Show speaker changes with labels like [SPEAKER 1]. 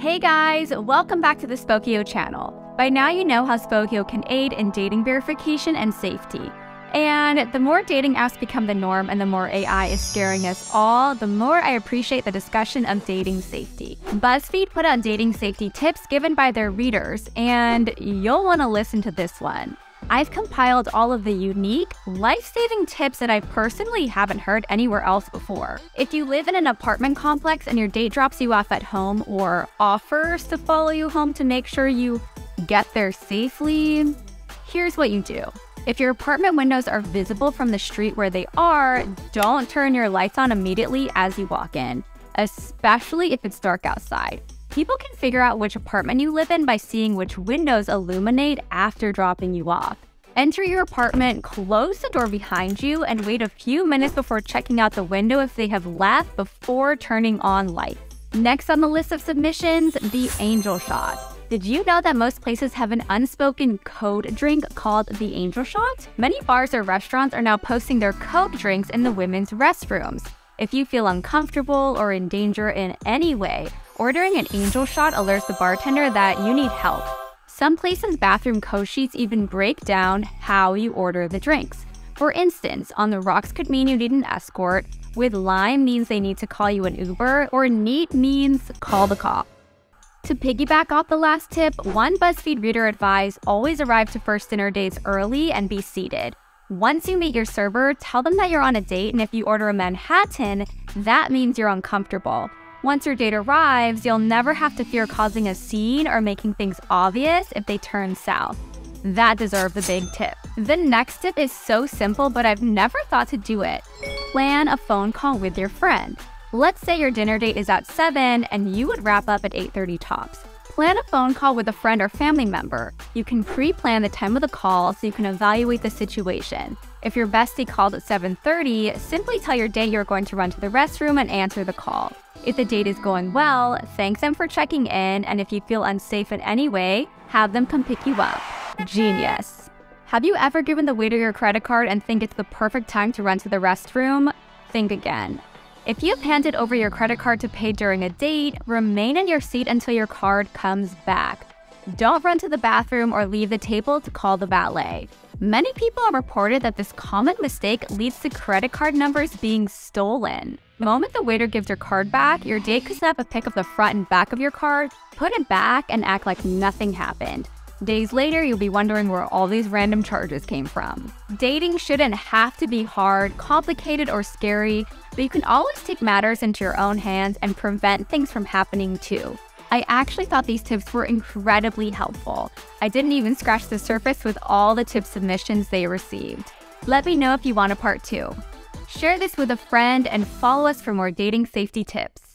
[SPEAKER 1] Hey guys, welcome back to the Spokeo channel. By now you know how Spokeo can aid in dating verification and safety. And the more dating apps become the norm and the more AI is scaring us all, the more I appreciate the discussion of dating safety. BuzzFeed put out dating safety tips given by their readers, and you'll want to listen to this one. I've compiled all of the unique, life-saving tips that I personally haven't heard anywhere else before. If you live in an apartment complex and your date drops you off at home or offers to follow you home to make sure you get there safely, here's what you do. If your apartment windows are visible from the street where they are, don't turn your lights on immediately as you walk in, especially if it's dark outside. People can figure out which apartment you live in by seeing which windows illuminate after dropping you off. Enter your apartment, close the door behind you, and wait a few minutes before checking out the window if they have left before turning on lights. Next on the list of submissions, the angel shot. Did you know that most places have an unspoken code drink called the angel shot? Many bars or restaurants are now posting their code drinks in the women's restrooms. If you feel uncomfortable or in danger in any way, ordering an angel shot alerts the bartender that you need help. Some places' bathroom code sheets even break down how you order the drinks. For instance, on the rocks could mean you need an escort, with lime means they need to call you an Uber, or neat means call the cop. To piggyback off the last tip, one BuzzFeed reader advised always arrive to first dinner dates early and be seated. Once you meet your server, tell them that you're on a date, and if you order a Manhattan, that means you're uncomfortable. Once your date arrives, you'll never have to fear causing a scene or making things obvious if they turn south. That deserves a big tip. The next tip is so simple, but I've never thought to do it. Plan a phone call with your friend. Let's say your dinner date is at 7 and you would wrap up at 8:30 tops. Plan a phone call with a friend or family member. You can pre-plan the time of the call so you can evaluate the situation. If your bestie called at 7:30, simply tell your date you're going to run to the restroom and answer the call. If the date is going well, thank them for checking in, and if you feel unsafe in any way, have them come pick you up. Genius. Have you ever given the waiter your credit card and think it's the perfect time to run to the restroom? Think again. If you've handed over your credit card to pay during a date, remain in your seat until your card comes back. Don't run to the bathroom or leave the table to call the valet. Many people have reported that this common mistake leads to credit card numbers being stolen. The moment the waiter gives your card back, your date could snap a pic of the front and back of your card, put it back, and act like nothing happened. Days later, you'll be wondering where all these random charges came from. Dating shouldn't have to be hard, complicated, or scary, but you can always take matters into your own hands and prevent things from happening too. I actually thought these tips were incredibly helpful. I didn't even scratch the surface with all the tip submissions they received. Let me know if you want a part 2. Share this with a friend and follow us for more dating safety tips.